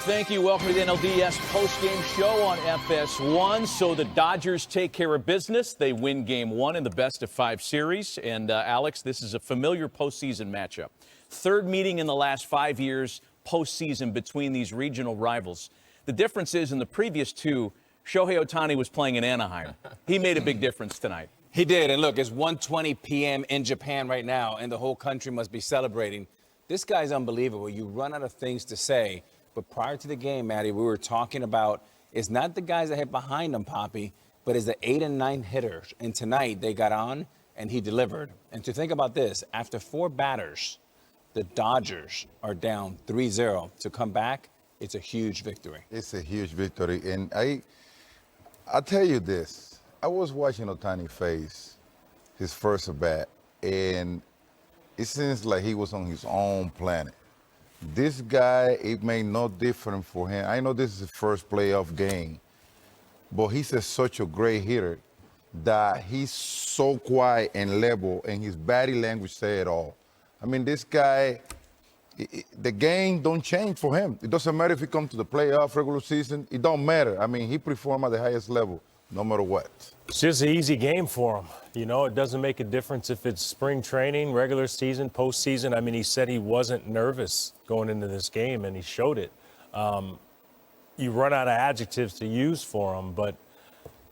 Thank you. Welcome to the NLDS postgame show on FS1. So the Dodgers take care of business. They win Game 1 in the best-of-5 series. And, Alex, this is a familiar postseason matchup. Third meeting in the last 5 years postseason between these regional rivals. The difference is in the previous two, Shohei Ohtani was playing in Anaheim. He made a big difference tonight. He did. And look, it's 1:20 p.m. in Japan right now, and the whole country must be celebrating. This guy's unbelievable. You run out of things to say. But prior to the game, Maddie, we were talking about it's not the guys that hit behind him, Poppy, but it's the 8 and 9 hitters. And tonight they got on and he delivered. And to think about this, after 4 batters, the Dodgers are down 3-0. To come back, it's a huge victory. It's a huge victory. And I'll tell you this. I was watching Ohtani face his first at bat, and it seems like he was on his own planet. This guy, it made no difference for him. I know this is his first playoff game, but he's such a great hitter that he's so quiet and level, and his body language say it all. I mean, this guy, the game don't change for him. It doesn't matter if he comes to the playoff, regular season. It don't matter. I mean, he performs at the highest level, no matter what. It's just an easy game for him. You know, it doesn't make a difference if it's spring training, regular season, postseason. I mean, he said he wasn't nervous going into this game, and he showed it. You run out of adjectives to use for him, but,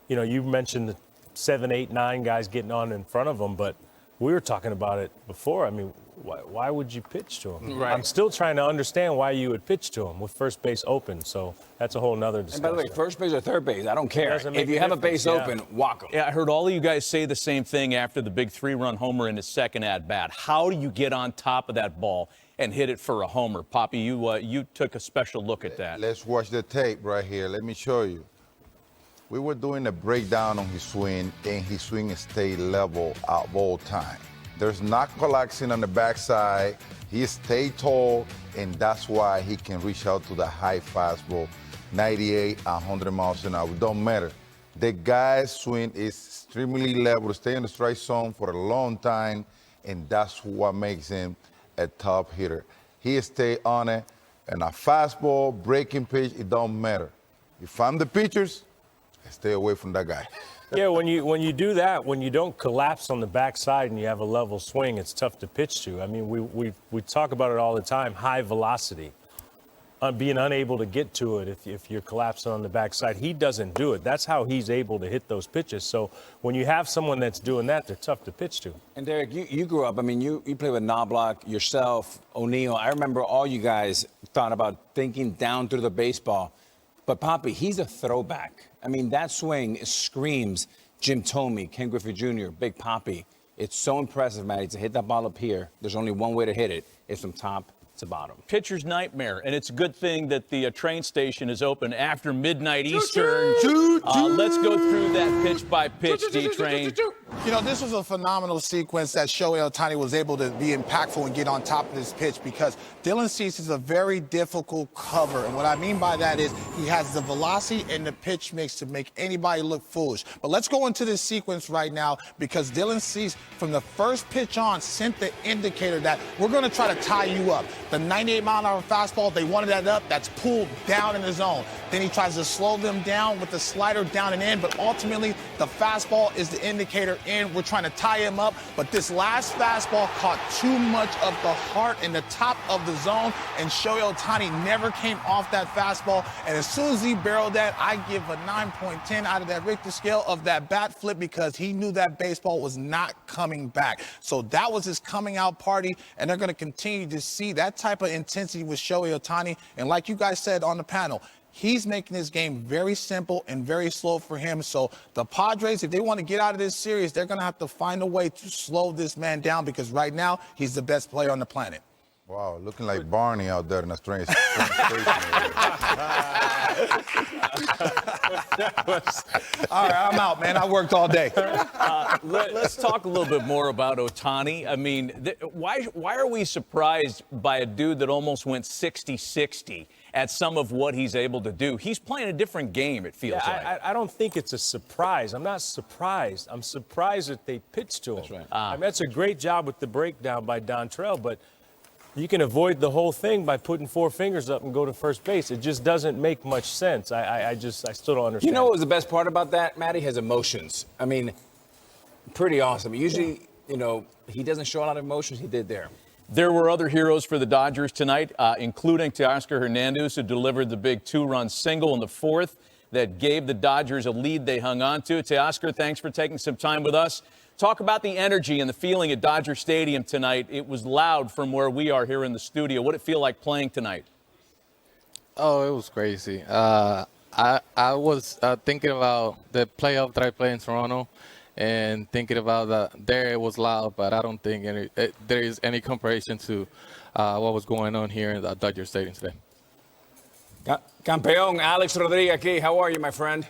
you know, you mentioned the 7, 8, 9 guys getting on in front of him, but we were talking about it before. I mean, why would you pitch to him? Right. I'm still trying to understand why you would pitch to him with first base open. So that's a whole nother discussion. And by the way, first base or third base, I don't care. If you have a base open, walk him. Yeah, I heard all of you guys say the same thing after the big 3-run homer in his second at-bat. How do you get on top of that ball and hit it for a homer? Poppy, you took a special look at that. Let's watch the tape right here. Let me show you. We were doing a breakdown on his swing, and his swing stayed level at all time. There's not collapsing on the backside. He stayed tall, and that's why he can reach out to the high fastball, 98, 100 miles an hour. It don't matter. The guy's swing is extremely level, stay in the strike zone for a long time, and that's what makes him a top hitter. He stay on it, and a fastball, breaking pitch, it don't matter. If I'm the pitchers, I stay away from that guy. Yeah, when you do that, when you don't collapse on the backside and you have a level swing, it's tough to pitch to. I mean, we talk about it all the time, high velocity, being unable to get to it if you're collapsing on the backside. He doesn't do it. That's how he's able to hit those pitches. So when you have someone that's doing that, they're tough to pitch to. And Derek, you grew up, I mean, you played with Knobloch, yourself, O'Neill. I remember all you guys thought about thinking down through the baseball. But Poppy, he's a throwback. I mean, that swing screams Jim Thome, Ken Griffey Jr., Big Poppy. It's so impressive, Matty, to hit that ball up here. There's only one way to hit it. It's from top to bottom. Pitcher's nightmare, and it's a good thing that the train station is open after midnight Eastern. Let's go through that pitch by pitch, D-Train. You know, this was a phenomenal sequence that Shohei Ohtani was able to be impactful and get on top of this pitch because Dylan Cease is a very difficult cover. And what I mean by that is he has the velocity and the pitch mix to make anybody look foolish. But let's go into this sequence right now because Dylan Cease, from the first pitch on, sent the indicator that we're going to try to tie you up. The 98-mile-an-hour fastball, they wanted that up. That's pulled down in the zone. Then he tries to slow them down with the slider down and in, but ultimately the fastball is the indicator in. We're trying to tie him up, but this last fastball caught too much of the heart in the top of the zone, and Shohei Ohtani never came off that fastball. And as soon as he barreled that, I give a 9.10 out of that Richter scale of that bat flip because he knew that baseball was not coming back. So that was his coming out party, and they're going to continue to see that type of intensity with Shohei Ohtani. And like you guys said on the panel, he's making this game very simple and very slow for him. So the Padres, if they want to get out of this series, they're going to have to find a way to slow this man down because right now he's the best player on the planet. Wow, looking like Barney out there in a strange station. All right, I'm out, man. I worked all day. Let's talk a little bit more about Ohtani. I mean, why are we surprised by a dude that almost went 60-60 at some of what he's able to do? He's playing a different game, it feels like. I don't think it's a surprise. I'm not surprised. I'm surprised that they pitched to him. That's right. I mean, that's a great job with the breakdown by Dontrell, but you can avoid the whole thing by putting 4 fingers up and go to first base. It just doesn't make much sense. I still don't understand. You know what was the best part about that, Matty? His emotions. I mean, pretty awesome. Usually, you know, he doesn't show a lot of emotions. He did there. There were other heroes for the Dodgers tonight, including Teoscar Hernandez, who delivered the big 2-run single in the 4th that gave the Dodgers a lead they hung on to. Teoscar, thanks for taking some time with us. Talk about the energy and the feeling at Dodger Stadium tonight. It was loud from where we are here in the studio. What did it feel like playing tonight? Oh, it was crazy. I was thinking about the playoff that I played in Toronto and thinking about that there it was loud, but I don't think there is any comparison to what was going on here in the Dodger Stadium today. Campeón, Alex Rodriguez aquí. How are you, my friend?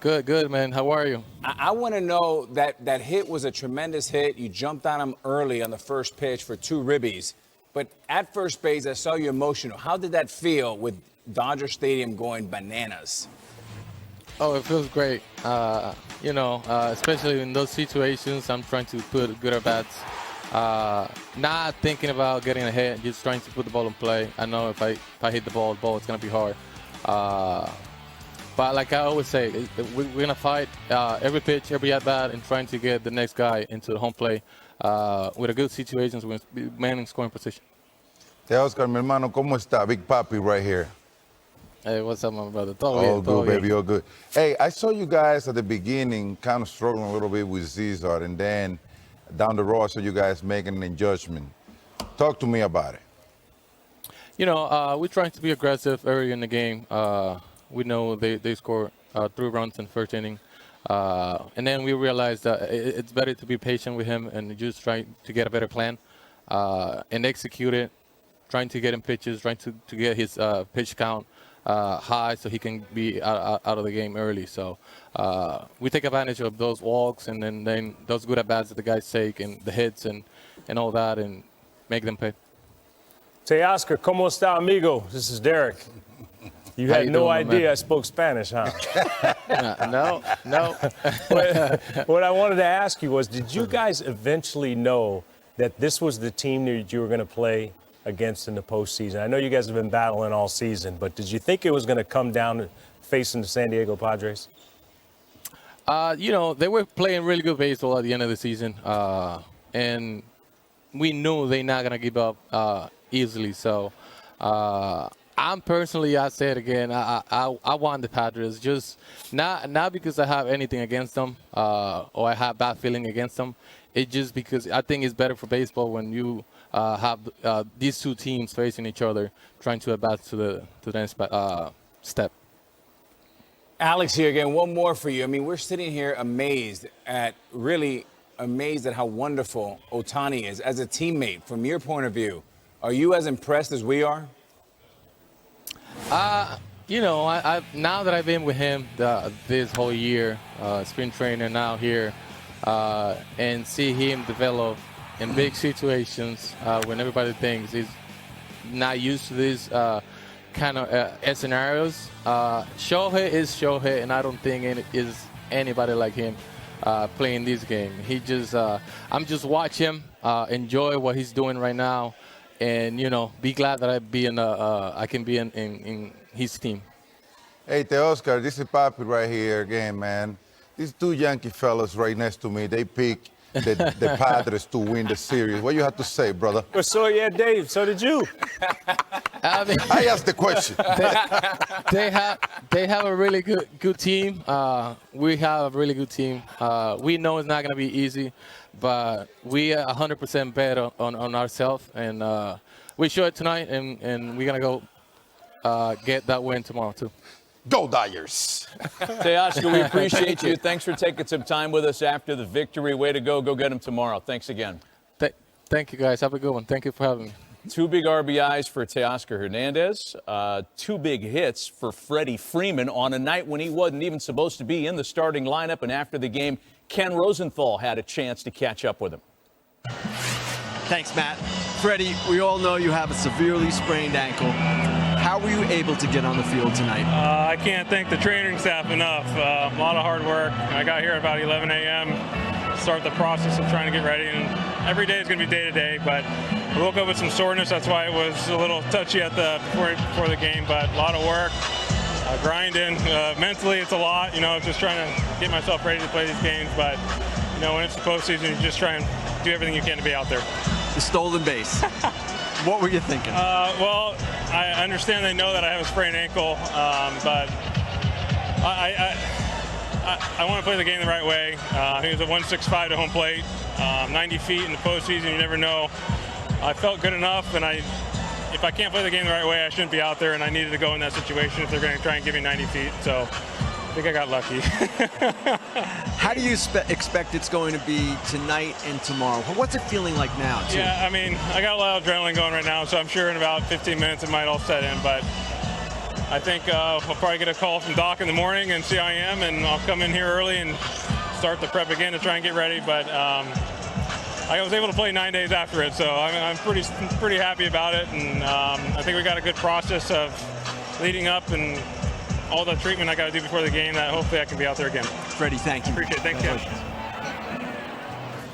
Good, man. How are you? I want to know that hit was a tremendous hit. You jumped on him early on the first pitch for 2 ribbies. But at first base, I saw you emotional. How did that feel with Dodger Stadium going bananas? Oh, it feels great. You know, especially in those situations, I'm trying to put good at bats. Not thinking about getting a hit, just trying to put the ball in play. I know if I hit the ball, it's going to be hard. But like I always say, we're going to fight every pitch, every at-bat, and trying to get the next guy into the home plate with a good situations with man in scoring position. Teoscar, mi hermano, ¿cómo está? Big Papi right here. Hey, what's up, my brother? All good, baby, all good. Hey, I saw you guys at the beginning kind of struggling a little bit with Cesar, and then down the road, I saw you guys making an adjustment. Talk to me about it. You know, we're trying to be aggressive early in the game. We know they scored 3 runs in the first inning. And then we realized that it's better to be patient with him and just try to get a better plan and execute it, trying to get him pitches, trying to get his pitch count high so he can be out of the game early. So we take advantage of those walks and then those good at-bats that the guys take and the hits and all that and make them pay. Teoscar, ¿cómo está, amigo? This is Derek. You had no idea I spoke Spanish, huh? No. What I wanted to ask you was, did you guys eventually know that this was the team that you were going to play against in the postseason? I know you guys have been battling all season, but did you think it was going to come down to facing the San Diego Padres? You know, they were playing really good baseball at the end of the season, and we knew they're not going to give up easily. So I'm personally, I say it again, I want the Padres, just not because I have anything against them or I have bad feeling against them. It's just because I think it's better for baseball when you have these 2 teams facing each other, trying to advance to the next step. Alex here again, one more for you. I mean, we're sitting here amazed at how wonderful Ohtani is as a teammate. From your point of view, are you as impressed as we are? You know, I now that I've been with him this whole year, spring training now here, and see him develop in big situations when everybody thinks he's not used to these kind of scenarios. Shohei is Shohei, and I don't think is anybody like him playing this game. He just, I'm just watch him, enjoy what he's doing right now, and you know, be glad that I can be in his team. Hey, Teoscar, this is Papi right here again, man. These 2 Yankee fellas right next to me, they pick the Padres to win the series. What you have to say, brother? So yeah, Dave. So did you. I asked the question. They have a really good team. We have a really good team. We know it's not going to be easy, but we are 100% bet on ourselves, and we show it tonight, and we're going to go get that win tomorrow too. Go Dodgers! Teoscar, we appreciate you. Thanks for taking some time with us after the victory. Way to go. Go get them tomorrow. Thanks again. Thank you, guys. Have a good one. Thank you for having me. 2 big RBIs for Teoscar Hernandez. 2 big hits for Freddie Freeman on a night when he wasn't even supposed to be in the starting lineup. And after the game, Ken Rosenthal had a chance to catch up with him. Thanks, Matt. Freddie, we all know you have a severely sprained ankle. How were you able to get on the field tonight? I can't thank the training staff enough. A lot of hard work. I got here at about 11 a.m. Start the process of trying to get ready, and every day is going to be day to day, but I woke up with some soreness. That's why it was a little touchy at before the game. But a lot of work, grinding. Mentally, it's a lot. Just trying to get myself ready to play these games. But when it's the postseason, you just try and do everything you can to be out there. The stolen base. What were you thinking? Well, I understand they know that I have a sprained ankle, but I want to play the game the right way. I think it's a 165 to home plate, 90 feet in the postseason. You never know. I felt good enough, and if I can't play the game the right way, I shouldn't be out there, and I needed to go in that situation if they're going to try and give me 90 feet. So I think I got lucky. How do you expect it's going to be tonight and tomorrow? What's it feeling like now, too? Yeah, I mean, I got a lot of adrenaline going right now, so I'm sure in about 15 minutes it might all set in. But I think I'll probably get a call from Doc in the morning and see how I am, and I'll come in here early and start the prep again to try and get ready. But I was able to play 9 days after it, so I'm pretty happy about it. And I think we got a good process of leading up and all the treatment I got to do before the game that hopefully I can be out there again. Freddie, thank you. Appreciate it. Thank you.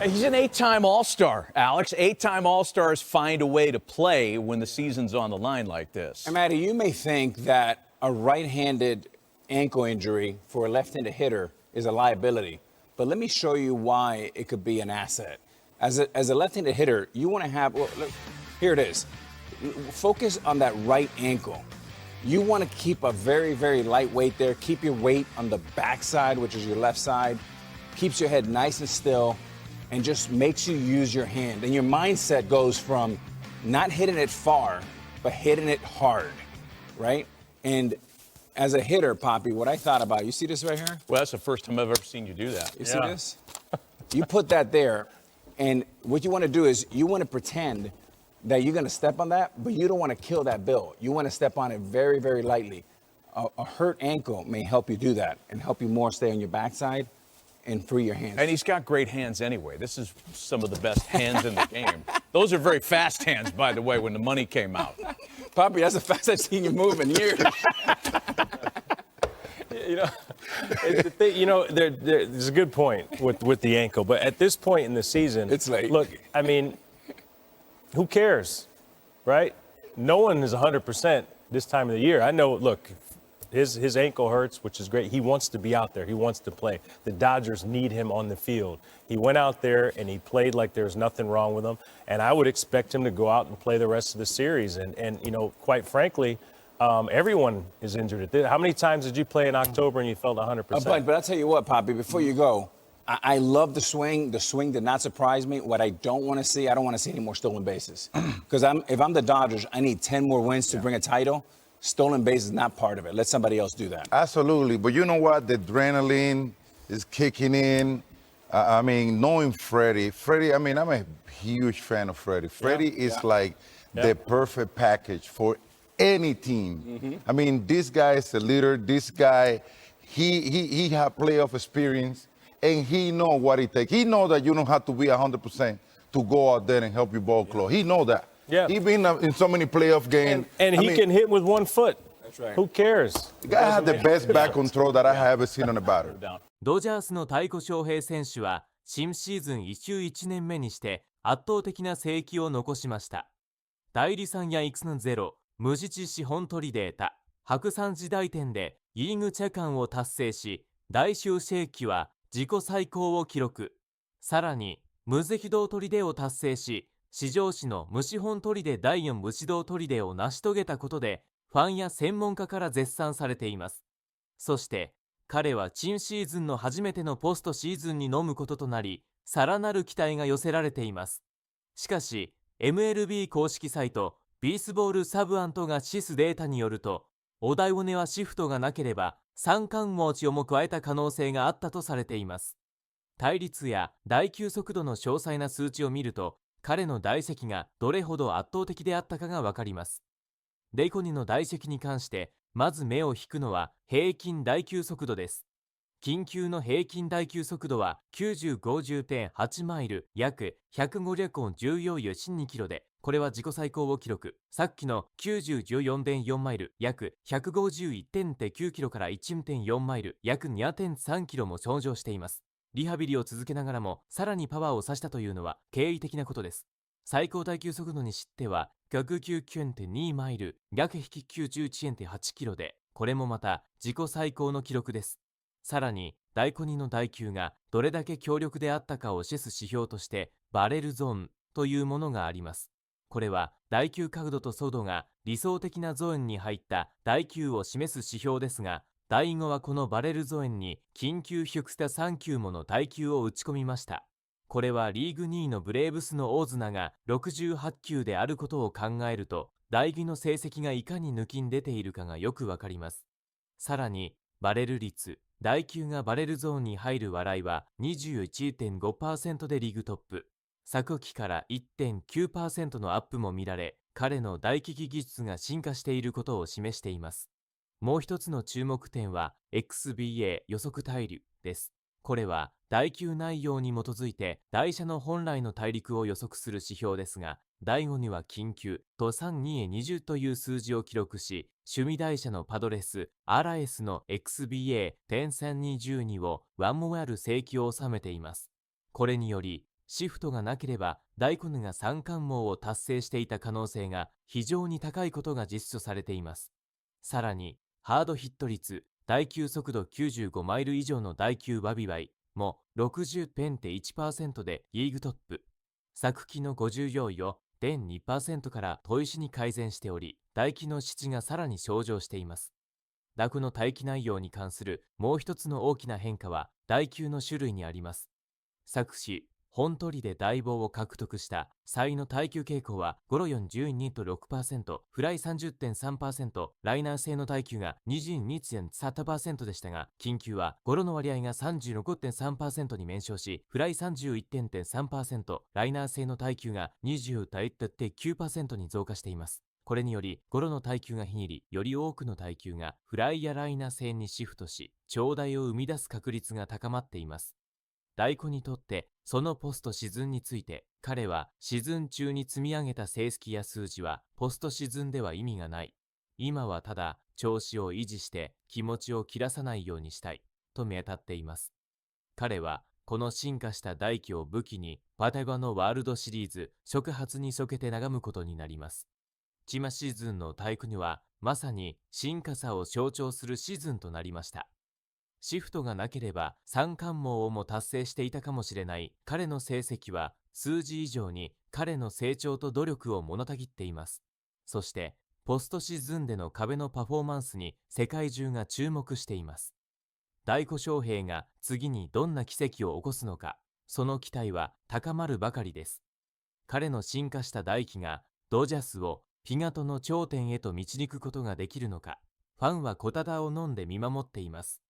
He's an 8-time All-Star, Alex. 8-time All-Stars find a way to play when the season's on the line like this. And Matty, you may think that a right-handed ankle injury for a left-handed hitter is a liability, but let me show you why it could be an asset. As a left-handed hitter, you want to have, well, look, here it is. Focus on that right ankle. You want to keep a very, very light weight there. Keep your weight on the backside, which is your left side. Keeps your head nice and still and just makes you use your hand. And your mindset goes from not hitting it far, but hitting it hard, right? And as a hitter, Poppy, what I thought about, you see this right here? Well, that's the first time I've ever seen you do that. You see this? You put that there, and what you want to do is you want to pretend that you're going to step on that, but you don't want to kill that bill. You want to step on it very, very lightly. A hurt ankle may help you do that and help you more stay on your backside and free your hands. And he's got great hands anyway. This is some of the best hands in the game. Those are very fast hands, by the way, when the money came out. Poppy, that's the fastest I've seen you move in years. There's a good point with the ankle, but at this point in the season, it's late. Look, I mean, who cares, right? No one is 100% this time of the year. I know, look, his ankle hurts, which is great. He wants to be out there. He wants to play. The Dodgers need him on the field. He went out there and he played like there's nothing wrong with him. And I would expect him to go out and play the rest of the series. And quite frankly, everyone is injured. How many times did you play in October and you felt 100%? But I'll tell you what, Poppy, before you go, I love the swing. The swing did not surprise me. What I don't want to see, I don't want to see any more stolen bases. Because if I'm the Dodgers, I need 10 more wins to bring a title. Stolen base is not part of it. Let somebody else do that. Absolutely. But you know what? The adrenaline is kicking in. I mean, knowing Freddie, I mean, I'm a huge fan of Freddie. Freddie is like the perfect package for any team. Mm-hmm. I mean, this guy is a leader. This guy, he have playoff experience, and he know what it takes. He know that you don't have to be 100% to go out there and help your ball club. He know that. Yeah. He's been in so many playoff games. And he can hit with 1 foot. That's right. Who cares? The guy had the best back control that I have ever seen on a batter. ドジャースの大谷翔平選手は新シーズン移住1年目にして圧倒的な成績を残しました。代理3や育のゼロ、無実資本取りデータ、白山時代点でリーグチェカンを達成し、大修正期は自己最高を記録。さらに、無赤道取りデーを達成し、史上史の無資本取りデー第4無指導取りデーを成し遂げたことで、ファンや専門家から絶賛されています。そして、彼は新シーズンの初めてのポストシーズンに飲むこととなり、さらなる期待が寄せられています。しかし、MLB 公式サイト、ビースボールサブアントがシスデータによると、お題尾根はシフトがなければ、三冠王値をも加えた可能性があったとされています。対立や打球速度の詳細な数値を見ると、彼の打席がどれほど圧倒的であったかがわかります。デイコニの打席に関して、まず目を引くのは平均打球速度です。緊急の平均打球速度は 9050.8 マイル約150.14キロで、これは自己最高を記録。さっきの 9014.4 マイル約 151.9 キロから 1.4 マイル約 2.3 キロも上昇しています。リハビリを続けながらもさらにパワーを差したというのは敬意的なことです。最高打球速度にしては119.2マイル、逆引き91.8キロで、これもまた自己最高の記録です。さらに、大根2の打球がどれだけ強力であったかを示す指標として、バレルゾーンというものがあります。これは、打球角度と速度が理想的なゾーンに入った打球を示す指標ですが、第5はこのバレルゾーンに緊急ヒュクスタ3球もの打球を打ち込みました。これはリーグ2位のブレーブスの大綱が68球であることを考えると、第5の成績がいかに抜きん出ているかがよくわかります。さらに、バレル率、打球がバレルゾーンに入る笑いは 21.5% でリーグトップ。昨季から 1.9% のアップも見られ、彼の大利き技術が進化していることを示しています。もう一つの注目点は XBA 予測対流です。これは打球内容に基づいて台車の本来の大陸を予測する指標ですが、第5には緊急と32へ20という数字を記録し、趣味台車のパドレス、アラエスの XBA.322 をワンモアル正規を収めています。これにより、シフトがなければ大根が三冠王を達成していた可能性が非常に高いことが実証されています。さらに、ハードヒット率、打球速度95マイル以上の打球バビバイも 60.1% でリーグトップ。昨季の50要与 0.2% から砥石に改善しており、打球の質がさらに向上しています。打球の待機内容に関するもう一つの大きな変化は打球の種類にあります。昨季、本取りで大棒を獲得した才の耐久傾向はゴロ 42.6%、フライ 30.3%、ライナー性の耐久が 22.3% でしたが、緊急はゴロの割合が 36.3% に減少し、フライ 31.3%、ライナー性の耐久が 20.9% に増加しています。これにより、ゴロの耐久がひにり、より多くの耐久がフライやライナー性にシフトし、長打を生み出す確率が高まっています。大根にとってそのポストシズンについて、彼はシズン中に積み上げた成績や数字はポストシズンでは意味がない。今はただ調子を維持して気持ちを切らさないようにしたいと目立っています。彼はこの進化した大気を武器にパタゴのワールドシリーズ触発に向けて眺むことになります。チマシーズンの大工にはまさに進化さを象徴するシーズンとなりました。シフトがなければ三冠王をも達成していたかもしれない彼の成績は数字以上に彼の成長と努力を物たぎっています。そしてポストシーズンでの壁のパフォーマンスに世界中が注目しています。大谷翔平が次にどんな奇跡を起こすのか、その期待は高まるばかりです。彼の進化した大気がドジャスをピガトの頂点へと導くことができるのか、ファンは小タダを飲んで見守っています。